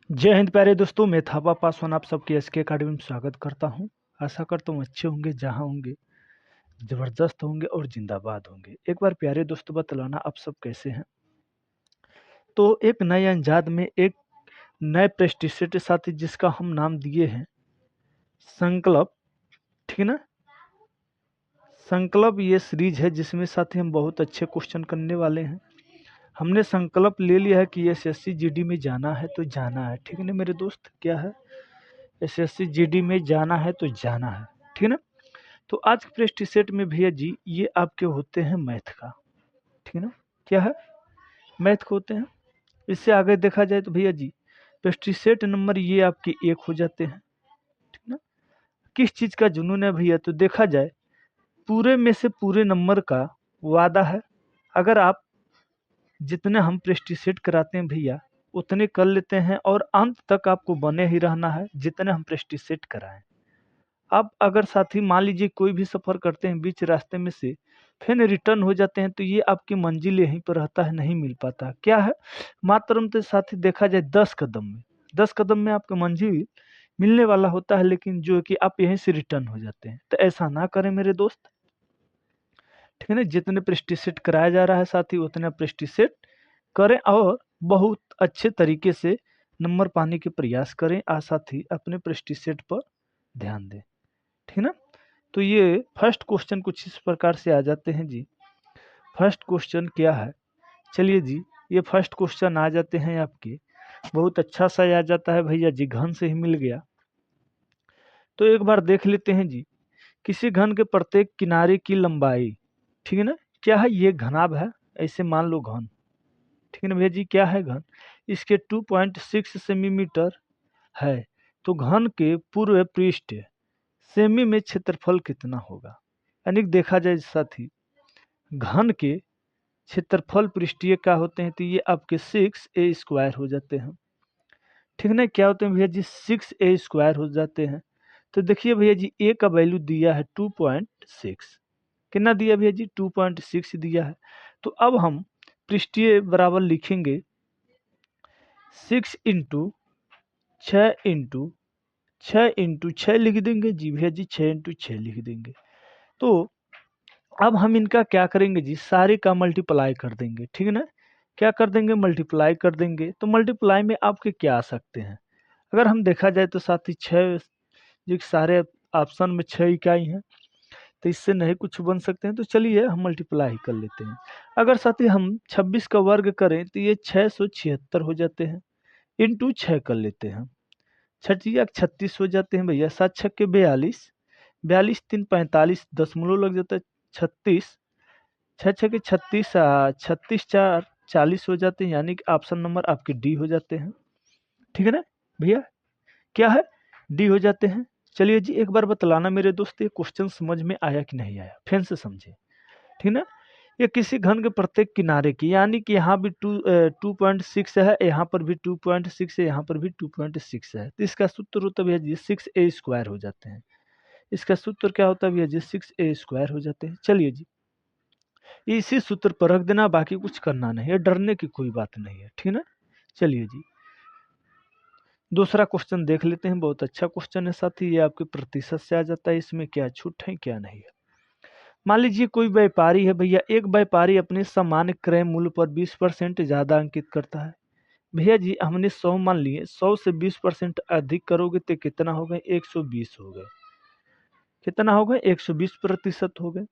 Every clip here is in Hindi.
जय हिंद प्यारे दोस्तों, मैं थापा पासवान आप सबके एसके अकेडमी में स्वागत करता हूं। आशा करता हूं अच्छे होंगे, जहां होंगे ज़बरदस्त होंगे और जिंदाबाद होंगे। एक बार प्यारे दोस्तों बतलाना आप सब कैसे हैं। तो एक नए अंदाज में एक नए प्रेस्टिजियस के साथ जिसका हम नाम दिए हैं संकल्प, ठीक है ना। संकल्प ये सीरीज है जिसमें साथी हम बहुत अच्छे क्वेश्चन करने वाले हैं। हमने संकल्प ले लिया है कि एसएससी जीडी में जाना है तो जाना है, ठीक है ना मेरे दोस्त। क्या है, एसएससी जीडी में जाना है तो जाना है, ठीक है ना। तो आज के प्रेस्टी सेट में भैया जी ये आपके होते हैं मैथ का, ठीक है ना। क्या है, मैथ के होते हैं। इससे आगे देखा जाए तो भैया जी प्रेस्टी सेट नंबर ये आपके 1 हो जाते हैं, ठीक ना। किस चीज़ का जुनून है भैया, तो देखा जाए पूरे में से पूरे नंबर का वादा है। अगर आप जितने हम प्रेस्टी सेट कराते हैं भैया उतने कर लेते हैं और अंत तक आपको बने ही रहना है जितने हम प्रेस्टी सेट कराएं। अब अगर साथी मान लीजिए कोई भी सफ़र करते हैं, बीच रास्ते में से फिर रिटर्न हो जाते हैं, तो ये आपकी मंजिल यहीं पर रहता है, नहीं मिल पाता। क्या है, मात्र तो साथी देखा जाए 10 कदम में आपका मंजिल मिलने वाला होता है, लेकिन जो है कि आप यहीं से रिटर्न हो जाते हैं। तो ऐसा ना करें मेरे दोस्त, ठीक है ना। जितने प्रेस्टीज सेट कराया जा रहा है साथी उतने प्रेस्टीज सेट करें और बहुत अच्छे तरीके से नंबर पाने के प्रयास करें। साथ ही अपने प्रेस्टीज सेट पर ध्यान दें, ठीक है ना। तो ये फर्स्ट क्वेश्चन कुछ इस प्रकार से आ जाते हैं जी। फर्स्ट क्वेश्चन क्या है, चलिए जी ये फर्स्ट क्वेश्चन आ जाते हैं आपके, बहुत अच्छा सा आ जाता है भैया जी, घन से ही मिल गया। तो एक बार देख लेते हैं जी, किसी घन के प्रत्येक किनारे की लंबाई, ठीक है ना। क्या है, ये घनाभ है, ऐसे मान लो घन, ठीक है ना भैया जी। क्या है घन, इसके 2.6 सेंटीमीटर है। तो घन के पूर्व पृष्ठ सेमी में क्षेत्रफल कितना होगा। यानी कि देखा जाए साथी घन के क्षेत्रफल पृष्ठीय क्या होते हैं, तो ये आपके 6a² हो जाते हैं, ठीक है ना। क्या होते हैं भैया जी, 6a² हो जाते हैं। तो देखिए भैया जी ए का वैल्यू दिया है 2.6, कितना दिया भैया जी 2.6 दिया है। तो अब हम पृष्ठीय बराबर लिखेंगे 6 इंटू 6 लिख देंगे जी भैया जी, 6 इंटू 6 लिख देंगे। तो अब हम इनका क्या करेंगे जी, सारे का मल्टीप्लाई कर देंगे, ठीक है ना। क्या कर देंगे, मल्टीप्लाई कर देंगे। तो मल्टीप्लाई में आपके क्या आ सकते हैं, अगर हम देखा जाए तो साथ ही 6, जो सारे ऑप्शन में 6 इकाई हैं, तो इससे नहीं कुछ बन सकते हैं। तो चलिए हम मल्टीप्लाई कर लेते हैं। अगर साथ ही हम 26 का वर्ग करें तो ये 676 हो जाते हैं, इंटू 6 कर लेते हैं, 36 हो जाते हैं भैया, 7 छक्के 42, 42 3 45, 10 लग जाता है 36, 6 छक्के 36, 36 4 40 हो जाते हैं, यानी कि ऑप्शन नंबर आपके डी हो जाते हैं, ठीक है ना भैया। क्या है, डी हो जाते हैं। चलिए जी एक बार बतलाना मेरे दोस्त, ये क्वेश्चन समझ में आया कि नहीं आया, फिर से समझे, ठीक ना। ये किसी घन के प्रत्येक किनारे की, यानी कि यहाँ भी 2.6 है, यहाँ पर भी 2.6 है, यहाँ पर भी 2.6 है। तो इसका सूत्र होता है भैया जी 6a² हो जाते हैं। इसका सूत्र क्या होता है भैया जी, 6a² हो जाते हैं। चलिए जी इसी सूत्र पर रख देना, बाकी कुछ करना नहीं है, डरने की कोई बात नहीं है, ठीक है ना। चलिए जी दूसरा क्वेश्चन देख लेते हैं, बहुत अच्छा क्वेश्चन है साथी, ये आपके प्रतिशत से आ जाता है, इसमें क्या छूट है क्या नहीं है। मान लीजिए कोई व्यापारी है भैया, एक व्यापारी अपने सामान्य क्रय मूल्य पर 20% ज्यादा अंकित करता है। भैया जी हमने 100 मान लिए, 100 से 20% अधिक करोगे तो कितना हो गए, 120 हो गए। कितना हो गए, 120% हो गए।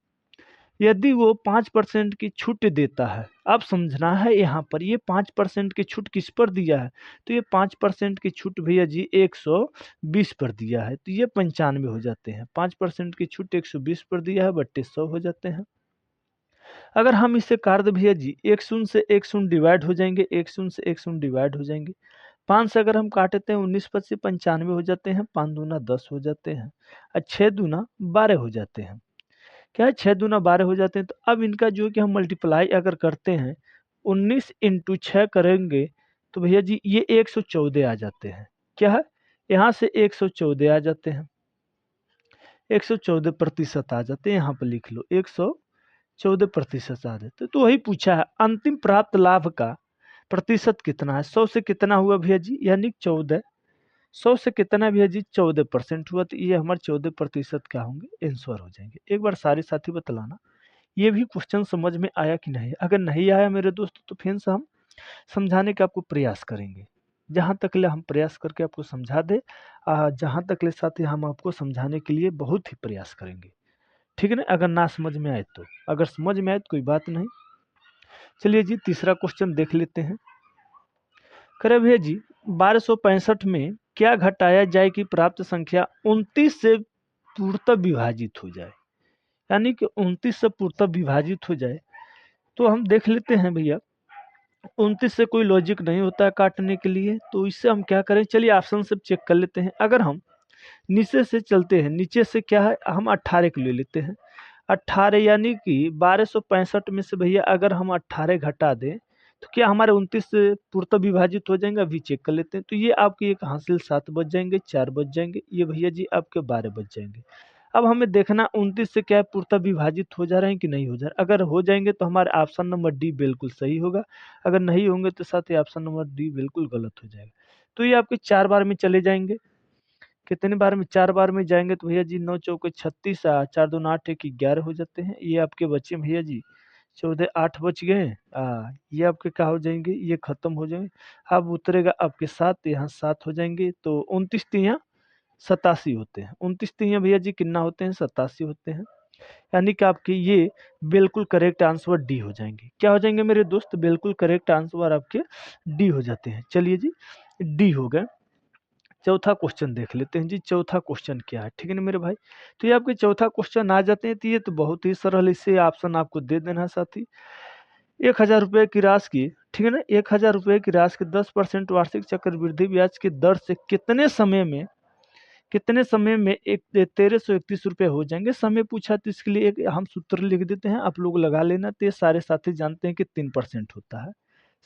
यदि वो 5% की छूट देता है, अब समझना है यहाँ पर ये 5% की छूट किस पर दिया है, तो ये 5% की छूट भैया जी 120 पर दिया है, तो ये 95 हो जाते हैं। 5% की छूट 120 पर दिया है, बट्टे 100 हो जाते हैं। अगर हम इसे काट दे भैया जी, एक शून्य से एक शून्य डिवाइड हो जाएंगे, एक शून्य से एक शून्य डिवाइड हो जाएंगे। 5 से अगर हम काटते हैं 19 × 5 = 95 हो जाते हैं, 5 दूना 10 हो जाते हैं, और 6 दूना 12 हो जाते हैं। क्या है, 6 दूना 12 हो जाते हैं। तो अब इनका जो है कि हम मल्टीप्लाई अगर करते हैं, 19 इंटू 6 करेंगे तो भैया जी ये 114 आ जाते हैं। क्या है, यहाँ से 114 आ जाते हैं, 114% आ जाते हैं, यहाँ पर लिख लो 114% आ जाते हैं। तो वही पूछा है, अंतिम प्राप्त लाभ का प्रतिशत कितना है, 100 से कितना हुआ भैया जी, यानी 14, 100 से कितना भैया जी 14% हुआ, तो ये हमारे 14% क्या होंगे, आंसर हो जाएंगे। एक बार सारे साथी बतलाना ये भी क्वेश्चन समझ में आया कि नहीं। अगर नहीं आया मेरे दोस्त तो फिर से हम समझाने का आपको प्रयास करेंगे, जहाँ तक ले हम प्रयास करके आपको समझा दे, जहाँ तक ले साथी हम आपको समझाने के लिए बहुत ही प्रयास करेंगे, ठीक है ना। अगर ना समझ में आए तो, अगर समझ में आए तो कोई बात नहीं। चलिए जी तीसरा क्वेश्चन देख लेते हैं। करे भैया जी 1265 में क्या घटाया जाए कि प्राप्त संख्या 29 से पूर्णतः विभाजित हो जाए, यानी कि 29 से पूर्णतः विभाजित हो जाए। तो हम देख लेते हैं भैया, 29 से कोई लॉजिक नहीं होता है काटने के लिए, तो इससे हम क्या करें, चलिए ऑप्शन सब चेक कर लेते हैं। अगर हम नीचे से चलते हैं, नीचे से क्या है, हम 18 को ले लेते हैं। 18 यानी कि 1265 में से भैया अगर हम 18 घटा दें तो क्या हमारे 29 से पूर्णतः विभाजित हो जाएंगे, अभी चेक कर लेते हैं। तो ये आपके एक हासिल 7 बच जाएंगे, 4 बच जाएंगे, ये भैया जी आपके 12 बच जाएंगे। अब हमें देखना 29 से क्या है, पूर्णतः विभाजित हो जा रहे हैं कि नहीं हो जा रहे। अगर हो जाएंगे तो हमारे ऑप्शन नंबर डी बिल्कुल सही होगा, अगर नहीं होंगे तो साथ ही ऑप्शन नंबर डी बिल्कुल गलत हो जाएगा। तो ये आपके 4 बार में चले जाएंगे। कितने बार में, 4 बार में जाएंगे तो भैया जी 9 चौके 36, 4 दूना 8 एक 11 हो जाते हैं। ये आपके बच्चे भैया जी 14 8 बच गए। ये आपके क्या हो जाएंगे, ये खत्म हो जाएंगे। अब उतरेगा आपके 7, यहाँ 7 हो जाएंगे, तो 29 तिया 87 होते हैं। 29 तिया भैया जी कितना होते हैं, 87 होते हैं। यानी कि आपके ये बिल्कुल करेक्ट आंसर डी हो जाएंगे। क्या हो जाएंगे मेरे दोस्त, बिल्कुल करेक्ट आंसर आपके डी हो जाते हैं। चलिए जी डी हो गए। चौथा क्वेश्चन देख लेते हैं जी, चौथा क्वेश्चन क्या है, ठीक है ना मेरे भाई। तो ये आपके चौथा क्वेश्चन आ जाते हैं, तो ये तो बहुत ही सरल, इससे ऑप्शन आपको दे देना है साथी। 1000 रुपये की राशि की, ठीक है ना, 1000 रुपये की राशि की 10% वार्षिक चक्रवृद्धि ब्याज की दर से कितने समय में एक 1331 रुपये हो जाएंगे। समय पूछा तो इसके लिए एक हम सूत्र लिख देते हैं, आप लोग लगा लेना। तो ये सारे साथी जानते हैं कि 3% होता है,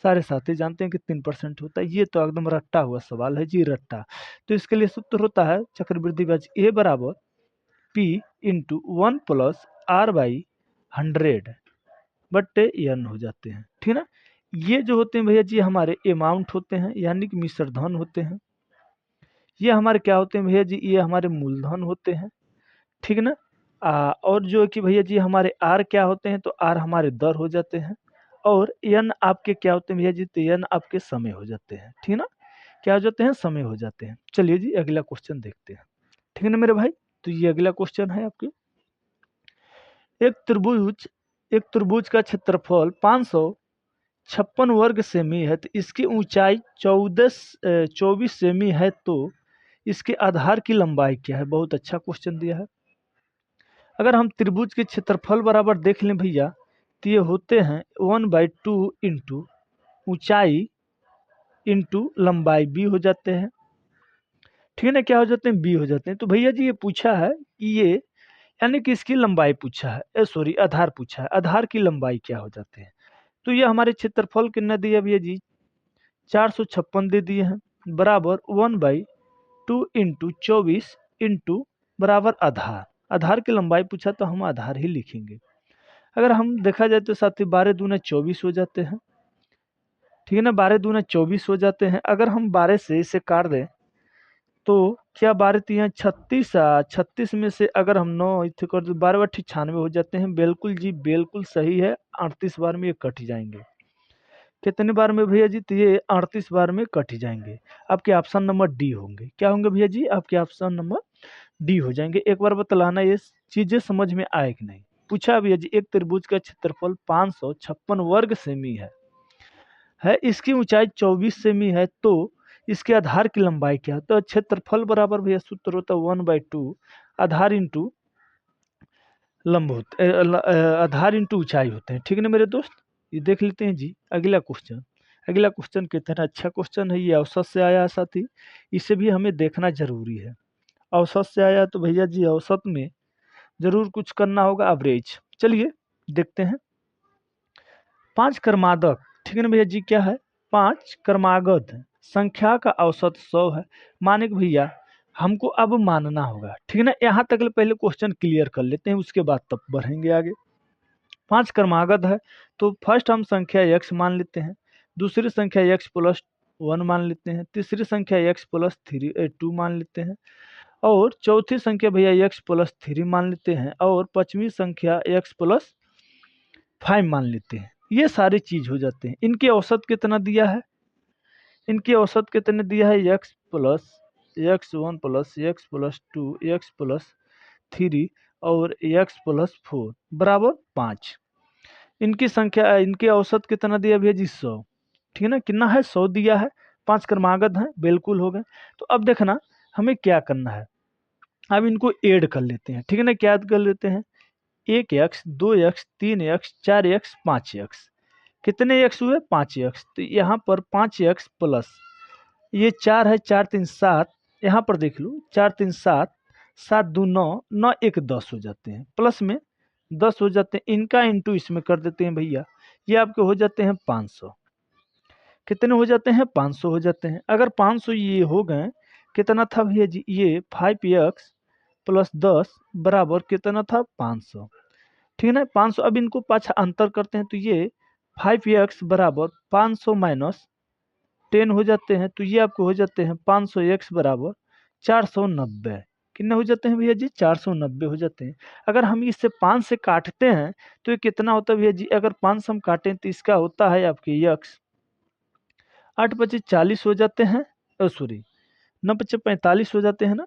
सारे साथी जानते हैं कि 3% होता है। ये तो एकदम रट्टा हुआ सवाल है जी, रट्टा। तो इसके लिए सूत्र होता है चक्रवृद्धि ब्याज ए बराबर पी इंटू 1+r/100 बट्टे एन हो जाते हैं, ठीक है ना। ये जो होते हैं भैया जी हमारे अमाउंट होते हैं, यानी कि मिश्र धन होते हैं। ये हमारे क्या होते हैं भैया जी, ये हमारे मूलधन होते हैं, ठीक है ना। और जो है कि भैया जी हमारे आर क्या होते हैं, तो आर हमारे दर हो जाते हैं। और एन आपके क्या होते हैं भैया जी, तो एन आपके समय हो जाते हैं, ठीक है ना। क्या हो जाते हैं, समय हो जाते हैं। चलिए जी अगला क्वेश्चन देखते हैं, ठीक है ना मेरे भाई। तो ये अगला क्वेश्चन है आपके, एक त्रिभुज एक त्रिभुज का क्षेत्रफल 556 वर्ग सेमी है, तो इसकी ऊंचाई 24 सेमी है, तो इसके आधार की लंबाई क्या है। बहुत अच्छा क्वेश्चन दिया है। अगर हम त्रिभुज के क्षेत्रफल बराबर देख लें भैया, तो ये होते हैं 1/2 इंटू ऊंचाई इंटू लंबाई बी हो जाते हैं, ठीक है ना। क्या हो जाते हैं, बी हो जाते हैं। तो भैया जी ये पूछा है कि ये, यानी कि इसकी लंबाई पूछा है, सॉरी आधार पूछा है, आधार की लंबाई क्या हो जाते हैं। तो ये हमारे क्षेत्रफल कितना दिया भैया जी, 456 दे दिए हैं, बराबर 1/2 इंटू 24 इंटू बराबर आधार। आधार की लंबाई पूछा तो हम आधार ही लिखेंगे। अगर हम देखा जाए तो साथी 12 दूना 24 हो जाते हैं, ठीक है ना, 12 दूना 24 हो जाते हैं। अगर हम 12 से इसे काट दें तो क्या 12 तिया 36, 36 में से अगर हम 9 इथे कर दो, 12 बट्ठी 96 हो जाते हैं। बिल्कुल जी बिल्कुल सही है, 38 बार में ये कट जाएंगे। कितने बार में भैया जी, तो ये 38 बार में कट जाएंगे। आपके ऑप्शन नंबर डी होंगे। क्या होंगे भैया जी, आपके ऑप्शन नंबर डी हो जाएंगे। एक बार बतलाना ये चीजें समझ में आए कि नहीं। पूछा भैया जी एक त्रिभुज का क्षेत्रफल 556 वर्ग सेमी है, इसकी ऊंचाई 24 सेमी है, तो इसके आधार की लंबाई क्या है। तो क्षेत्रफल बराबर भैया सूत्र होता है 1/2 आधार इंटू लंब होते आधार इंटू ऊंचाई होते हैं, ठीक है ना मेरे दोस्त। ये देख लेते हैं जी अगला क्वेश्चन। अगला क्वेश्चन कितना अच्छा क्वेश्चन है, ये औसत से आया है साथी, इसे भी हमें देखना जरूरी है। औसत से आया तो भैया जी औसत में जरूर कुछ करना होगा, एवरेज। चलिए देखते हैं। 5 क्रमागत, ठीक है ना भैया जी, क्या है, 5 क्रमागत संख्या का औसत 100 है। माने कि भैया हमको अब मानना होगा, ठीक है ना। यहाँ तक पहले क्वेश्चन क्लियर कर लेते हैं, उसके बाद तब बढ़ेंगे आगे। 5 क्रमागत है, तो फर्स्ट हम संख्या x मान लेते हैं। दूसरी संख्या x+1 मान लेते हैं, तीसरी संख्या x+2 मान लेते हैं, और चौथी संख्या भैया x+3 मान लेते हैं, और पांचवी संख्या x+5 मान लेते हैं। ये सारी चीज हो जाते हैं। इनके औसत कितना दिया है, इनके औसत कितने दिया है, x+1+x+2 x+3 और x+4 बराबर 5। इनकी संख्या, इनके औसत कितना दिया भैया जी, 100। ठीक है ना, कितना है, 100 दिया है। 5 क्रमागत है, बिल्कुल हो गए। तो अब देखना हमें क्या करना है, अब इनको ऐड कर लेते हैं। ठीक है ना, क्या कर लेते हैं, 1x 2x 3x 4x 5x, कितने x हुए, 5x। तो यहाँ पर 5x प्लस ये 4 है, 4 3 7, यहाँ पर देख लो 4 3 7, 7 2 9, 9 1 10 हो जाते हैं, प्लस में 10 हो जाते हैं। इनका इंटू इसमें कर देते हैं भैया, ये आपके हो जाते हैं 500। कितने हो जाते हैं, 500 हो जाते हैं। अगर 500 ये हो गए, कितना था भैया जी, ये 5x प्लस 10 बराबर कितना था, 500। ठीक है ना, 500। अब इनको पाछा अंतर करते हैं, तो ये 5x बराबर 500 माइनस 10 हो जाते हैं, तो ये आपको हो जाते हैं 500x बराबर 490। कितने हो जाते हैं भैया जी, 490 हो जाते हैं। अगर हम इससे 5 से काटते हैं तो ये कितना होता है भैया जी, अगर 5 से हम काटें तो इसका होता है आपके x 8 25 40 हो जाते हैं, सॉरी 9 25 45 हो जाते हैं ना,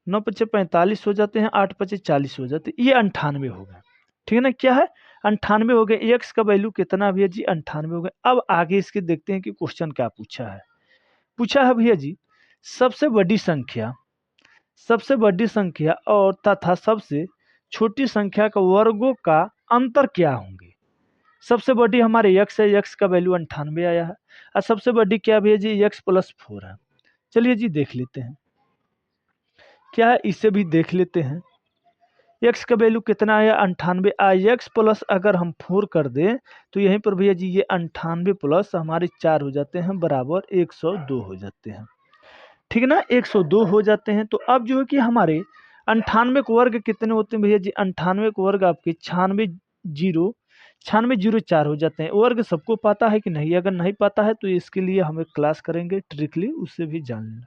9 25 45 हो जाते हैं, 8 25 40 हो जाते हैं, ये 98 हो गए। ठीक है ना, क्या है, 98 हो गए। एक्स का वैल्यू कितना भैया जी, 98 हो गए। अब आगे इसके देखते हैं कि क्वेश्चन क्या पूछा है। पूछा है भैया जी, सबसे बड़ी संख्या, सबसे बड़ी संख्या और तथा सबसे छोटी संख्या का वर्गों का अंतर क्या होंगे। सबसे बड़ी हमारे x है, x का वैल्यू 98 आया है, और सबसे बड़ी क्या भैया जी, x+4 है। चलिए जी देख लेते हैं क्या है, इसे भी देख लेते हैं। x का वैल्यू कितना आया, 98 आया। x प्लस अगर हम 4 कर दें तो यहीं पर भैया जी ये 98 प्लस हमारे 4 हो जाते हैं बराबर 102 हो जाते हैं। ठीक है ना, 102 हो जाते हैं। तो अब जो है कि हमारे 98 के वर्ग कितने होते हैं भैया जी, 98 के वर्ग आपके 96 0 4 हो जाते हैं। वर्ग सबको पता है कि नहीं, अगर नहीं पता है तो इसके लिए हम एक क्लास करेंगे ट्रिकली, उससे भी जान लेना।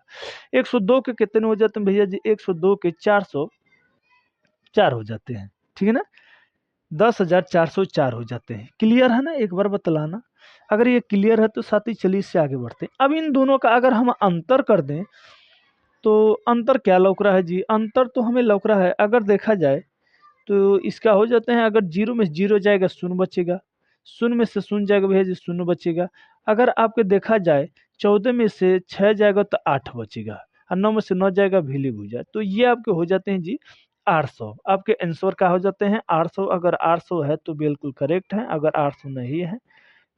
102 के कितने हो जाते हैं भैया जी, 102 के 404 हो जाते हैं। ठीक है ना, 10,404 हो जाते हैं। क्लियर है ना, एक बार बतलाना। अगर ये क्लियर है तो साथी चलिए इससे आगे बढ़ते हैं। अब इन दोनों का अगर हम अंतर कर दें तो अंतर क्या लौक रहा है जी, अंतर तो हमें लौक रहा है, अगर देखा जाए तो इसका हो जाते हैं, अगर 0 में 0 जाएगा शून्य बचेगा, शून्य में से शून्य जाएगा भैया जी, शून्य बचेगा। अगर आपके देखा जाए 14 में से 6 जाएगा तो 8 बचेगा, और 9 में से 9 जाएगा भीली भूजा, तो ये आपके हो जाते हैं जी 800। आपके आंसर का हो जाते हैं 800। अगर 800 है तो बिल्कुल करेक्ट है, अगर 800 नहीं है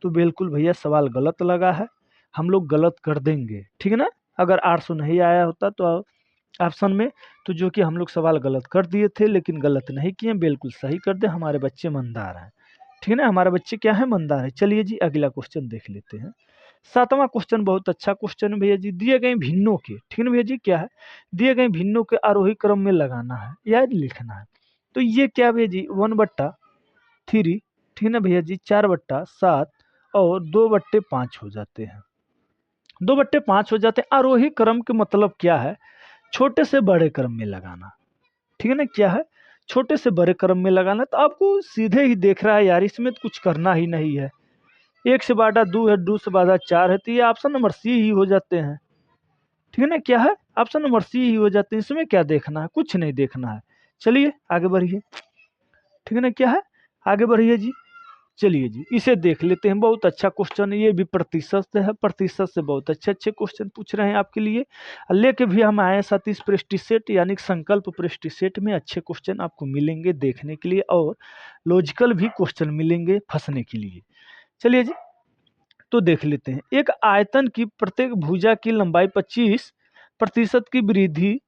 तो बिल्कुल भैया सवाल गलत लगा है, हम लोग गलत कर देंगे। ठीक है ना, अगर 800 नहीं आया होता तो ऑप्शन में, तो जो कि हम लोग सवाल गलत कर दिए थे, लेकिन गलत नहीं किए, बिल्कुल सही कर दे। हमारे बच्चे मंदार हैं। ठीक है ना, हमारे बच्चे क्या है, मंदार है। चलिए जी अगला क्वेश्चन देख लेते हैं। 7वां क्वेश्चन बहुत अच्छा क्वेश्चन है भैया जी, दिए गए भिन्नों के, ठीक है ना भैया जी, क्या है, दिए गए भिन्नों के आरोही क्रम में लगाना है या लिखना है। तो ये क्या भैया जी, 1/3, ठीक है ना भैया जी, 4/7 और 2/5 हो जाते हैं। 2/5 हो जाते हैं। आरोही क्रम के मतलब क्या है, छोटे से बड़े क्रम में लगाना। ठीक है ना, क्या है, छोटे से बड़े क्रम में लगाना। तो आपको सीधे ही देख रहा है यार, इसमें तो कुछ करना ही नहीं है। 1 से बाटा 2 है, 2 से बाटा 4 है, तो ये ऑप्शन नंबर सी ही हो जाते हैं। ठीक है ना, क्या है, ऑप्शन नंबर सी ही हो जाते हैं। इसमें क्या देखना है, कुछ नहीं देखना है। चलिए आगे बढ़िए। ठीक है ना, क्या है, आगे बढ़िए जी। चलिए जी इसे देख लेते हैं। बहुत अच्छा क्वेश्चन है, ये भी प्रतिशत से है, प्रतिशत से बहुत अच्छे अच्छे क्वेश्चन पूछ रहे हैं आपके लिए। लेके भी हम आए हैं साथ ही इस पृष्ठि सेट यानी कि संकल्प पृष्ठि सेट में अच्छे क्वेश्चन आपको मिलेंगे देखने के लिए, और लॉजिकल भी क्वेश्चन मिलेंगे फंसने के लिए। चलिए जी तो देख लेते हैं। एक आयतन की प्रत्येक भुजा की लंबाई 25% की वृद्धि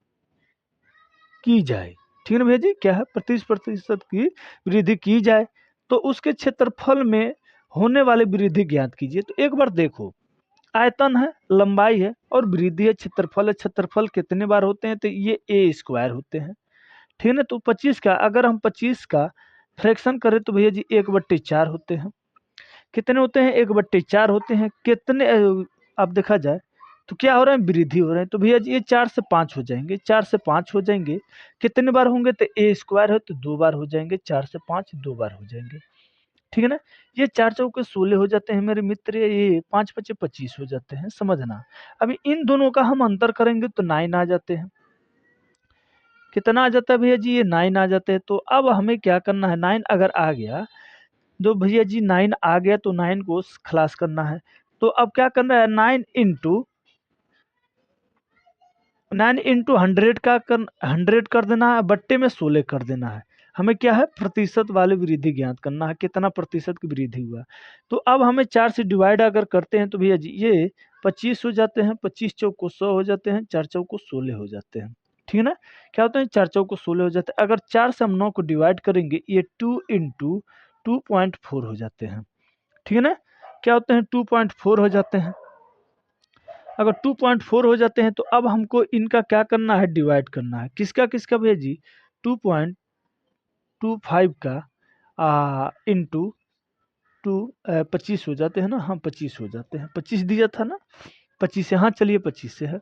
की जाए। ठीक है ना भैया जी, क्या है, 25% की वृद्धि की जाए तो उसके क्षेत्रफल में होने वाली वृद्धि ज्ञात कीजिए। तो एक बार देखो, आयतन है, लंबाई है और वृद्धि है, क्षेत्रफल है। क्षेत्रफल कितने बार होते हैं, तो ये a² होते हैं। ठीक है ना, तो 25 का अगर हम 25 का फ्रैक्शन करें तो भैया जी 1/4 होते हैं। कितने होते हैं, 1/4 होते हैं। कितने अब देखा जाए तो क्या हो रहा है, वृद्धि हो रहा है। तो भैया जी ये 4 से 5 हो जाएंगे, 4 से 5 हो जाएंगे। कितने बार होंगे, तो ए स्क्वायर है तो 2 बार हो जाएंगे, 4 से 5 2 बार हो जाएंगे, ठीक है ना। ये 4 चौके 16 हो जाते हैं मेरे मित्र, ये 5 पचे 25 हो जाते हैं, समझना। अभी इन दोनों का हम अंतर करेंगे तो 9 आ जाते हैं। कितना आ जाता है भैया जी, ये 9 आ जाते हैं। तो अब हमें क्या करना है, 9 अगर आ गया, जो भैया जी 9 आ गया तो 9 को खलास करना है। तो अब क्या करना है, 9 इंटू 100 का 100 कर देना है, बट्टे में 16 कर देना है। हमें क्या है, प्रतिशत वाली वृद्धि ज्ञात करना है, कितना प्रतिशत की वृद्धि हुआ। तो अब हमें 4 से डिवाइड अगर करते हैं तो भैया जी ये 25 हो जाते हैं, 25 चौक को 100 हो जाते हैं, 4 चौक को 16 हो जाते हैं, ठीक है ना। क्या होता है, 4 चौक को 16 हो जाते हैं। अगर 4 से हम 9 को डिवाइड करेंगे, ये 2 इंटू 2.4 हो जाते हैं, ठीक है ना। क्या होते हैं, 2.4 हो जाते हैं। अगर 2.4 हो जाते हैं तो अब हमको इनका क्या करना है, डिवाइड करना है। किसका किसका भैया जी, 2.25 का इंटू 25 हो जाते हैं ना, हाँ 25 हो जाते हैं, 25 दिया था ना, 25 से, हाँ चलिए 25 से है।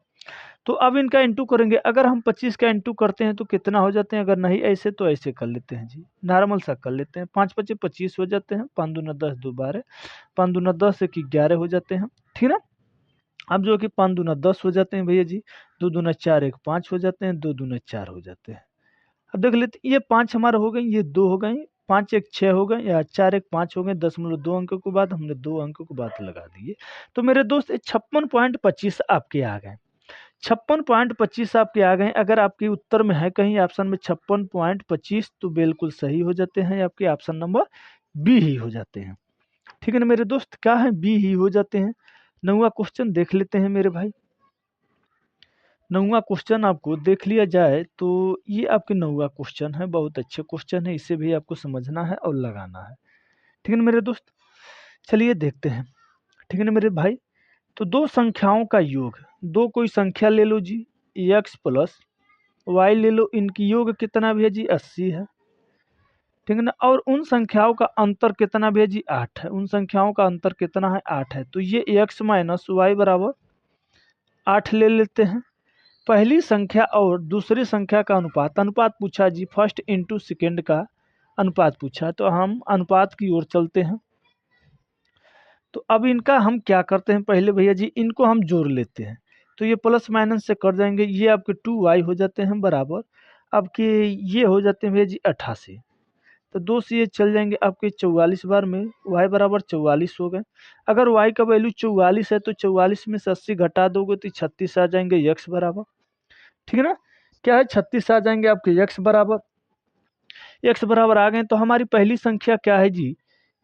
तो अब इनका इंटू करेंगे, अगर हम 25 का इंटू करते हैं तो कितना हो जाते हैं, अगर नहीं ऐसे तो ऐसे कर लेते हैं जी, नॉर्मल सा कर लेते हैं। 5 पचे 25 हो जाते हैं, 5 दूना 10 दो 12, 5 दूना 10 एक 11 हो जाते हैं, ठीक है ना। अब जो कि 5 दूना 10 हो जाते हैं भैया जी, 2 दूना 4 एक 5 हो जाते हैं, 2 दूना 4 हो जाते हैं। अब देख लेते हैं, ये 5 हमारा हो गई, ये 2 हो गई, 5 एक 6 हो गए, या 4 एक 5 हो गए, 10 2 अंकों के बाद हमने 2 अंकों के बाद लगा दिए। तो मेरे दोस्त 56.25 आपके आ गए, 56.25 आपके आ गए। अगर आपके उत्तर में है कहीं ऑप्शन में 56.25 तो बिल्कुल सही हो जाते हैं, आपके ऑप्शन नंबर बी ही हो जाते हैं, ठीक है ना मेरे दोस्त, क्या है, बी ही हो जाते हैं। 9वां क्वेश्चन देख लेते हैं मेरे भाई। 9वां क्वेश्चन आपको देख लिया जाए तो ये आपके 9वां क्वेश्चन है, बहुत अच्छे क्वेश्चन है, इसे भी आपको समझना है और लगाना है, ठीक है ना मेरे दोस्त। चलिए देखते हैं, ठीक है ना मेरे भाई। तो दो संख्याओं का योग, दो कोई संख्या ले लो जी, एक्स प्लस वाई ले लो, इनकी योग कितना भी है जी, 80 है, ठीक है ना। और उन संख्याओं का अंतर कितना भी है जी, 8 है। उन संख्याओं का अंतर कितना है, 8 है। तो ये एक्स माइनस वाई बराबर 8 ले लेते हैं। पहली संख्या और दूसरी संख्या का अनुपात, अनुपात पूछा जी, फर्स्ट इंटू सेकेंड का अनुपात पूछा, तो हम अनुपात की ओर चलते हैं। तो अब इनका हम क्या करते हैं, पहले भैया जी इनको हम जोड़ लेते हैं। तो ये प्लस माइनस से कर जाएंगे, ये आपके 2y हो जाते हैं बराबर आपके, ये हो जाते हैं भैया जी 88। तो 2 से ये चल जाएंगे आपके 44 बार में, y बराबर 44 हो गए। अगर y का वैल्यू 44 है तो 44 में से 80 घटा दोगे तो 36 आ जाएंगे x बराबर, ठीक है ना। क्या है, 36 आ जाएंगे आपके x बराबर, x बराबर आ गए। तो हमारी पहली संख्या क्या है जी,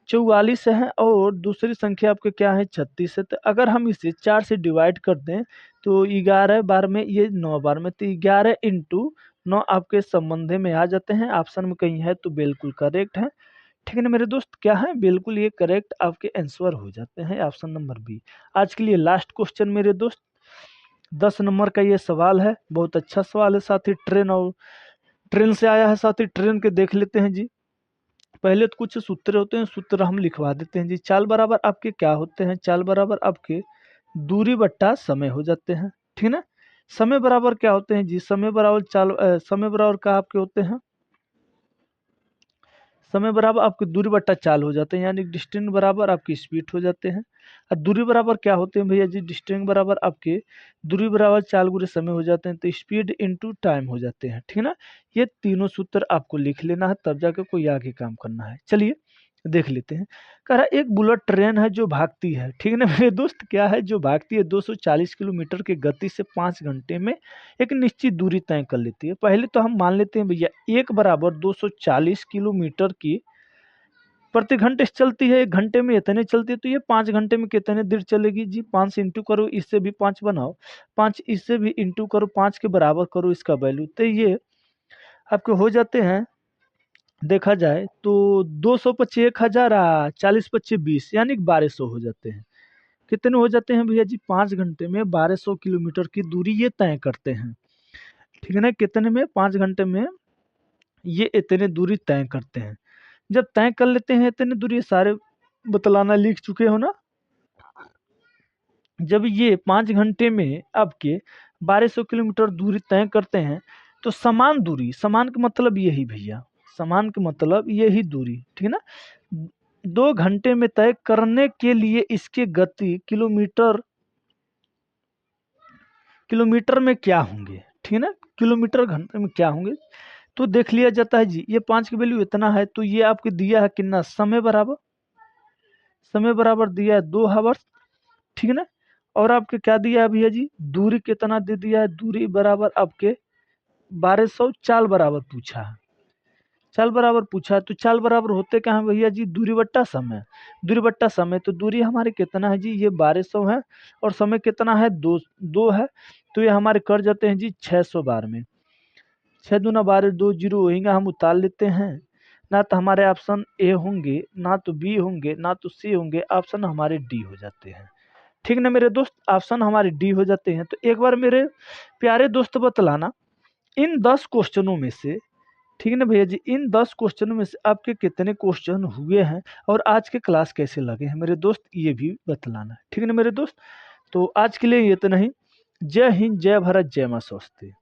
44 है, और दूसरी संख्या आपके क्या है, 36 है। तो अगर हम इसे 4 से डिवाइड कर दें तो 11 बार में, ये 9 बार में, तो 11 इंटू 9 आपके संबंध में आ जाते हैं। ऑप्शन में कहीं है तो बिल्कुल करेक्ट है, ठीक है ना मेरे दोस्त, क्या है, बिल्कुल ये करेक्ट आपके आंसर हो जाते हैं, ऑप्शन नंबर बी। आज के लिए लास्ट क्वेश्चन मेरे दोस्त, 10 नंबर का ये सवाल है, बहुत अच्छा सवाल है, साथ ही ट्रेन से आया है, साथ ही ट्रेन के देख लेते हैं जी। पहले तो कुछ सूत्र होते हैं, सूत्र हम लिखवा देते हैं जी। चाल बराबर आपके क्या होते हैं, चाल बराबर आपके दूरी बट्टा समय हो जाते हैं, ठीक है ना। समय बराबर क्या होते हैं जी, समय बराबर समय बराबर क्या आपके होते हैं, समय बराबर आपकी दूरी बट्टा चाल हो जाते हैं, यानी डिस्टेंस बराबर आपकी स्पीड हो जाते हैं। और दूरी बराबर क्या होते हैं भैया जी, डिस्टेंस बराबर आपके दूरी बराबर चाल गुरे समय हो जाते हैं, तो स्पीड इनटू टाइम हो जाते हैं, ठीक है ना। ये तीनों सूत्र आपको लिख लेना है, तब जाकर कोई आगे काम करना है। चलिए देख लेते हैं। कह रहा है एक बुलेट ट्रेन है जो भागती है, ठीक है ना मेरे दोस्त, क्या है, जो भागती है 240 किलोमीटर की गति से 5 घंटे में एक निश्चित दूरी तय कर लेती है। पहले तो हम मान लेते हैं भैया एक बराबर 240 किलोमीटर की प्रति घंटे से चलती है, 1 घंटे में इतने चलती है, तो ये 5 घंटे में कितने देर चलेगी जी, 5 से इंटू करो, इससे भी 5 बनाओ, 5 इससे भी इंटू करो, 5 के बराबर करो इसका वैल्यू, तो ये आपके हो जाते हैं, देखा जाए तो 200 पच्चीस 1000, 40 पच्चीस 20, यानी 1200 हो जाते हैं। कितने हो जाते हैं भैया जी, 5 घंटे में 1200 किलोमीटर की दूरी ये तय करते हैं, ठीक है ना। कितने में, 5 घंटे में ये इतने दूरी तय करते हैं। जब तय कर लेते हैं इतने दूरी, सारे बतलाना लिख चुके हो ना। जब ये 5 घंटे में आपके 1200 किलोमीटर दूरी तय करते हैं तो समान दूरी, समान का मतलब यही भैया, समान का मतलब यही दूरी, ठीक है ना। 2 घंटे में तय करने के लिए इसके गति किलोमीटर में क्या होंगे, ठीक है ना, किलोमीटर घंटे में क्या होंगे। तो देख लिया जाता है जी, ये 5 की वैल्यू इतना है, तो ये आपके दिया है कितना, समय बराबर दिया है 2 आवर्स, ठीक है ना। और आपके क्या दिया है भैया जी, दूरी कितना दे दिया है, दूरी बराबर आपके 1200, चाल बराबर पूछा है, चाल बराबर पूछा है। तो चाल बराबर होते क्या है भैया जी, दूरी बट्टा समय, दूरी बट्टा समय। तो दूरी हमारी कितना है जी, ये 1200 है, और समय कितना है, 2 है। तो ये हमारे कर जाते हैं जी 600 बार में, 6 दूना 12, 2 जीरो होंगे, हम उतार लेते हैं। ना तो हमारे ऑप्शन ए होंगे, ना तो बी होंगे, ना तो सी होंगे, ऑप्शन हमारे डी हो जाते हैं, ठीक ना मेरे दोस्त, ऑप्शन हमारे डी हो जाते हैं। तो एक बार मेरे प्यारे दोस्त बतलाना, इन 10 क्वेश्चनों में से, ठीक है ना भैया जी, इन 10 क्वेश्चनों में से आपके कितने क्वेश्चन हुए हैं और आज के क्लास कैसे लगे हैं मेरे दोस्त, ये भी बतलाना, ठीक है ना मेरे दोस्त। तो आज के लिए इतना ही। जय हिंद, जय भारत, जय मां स्वस्ति।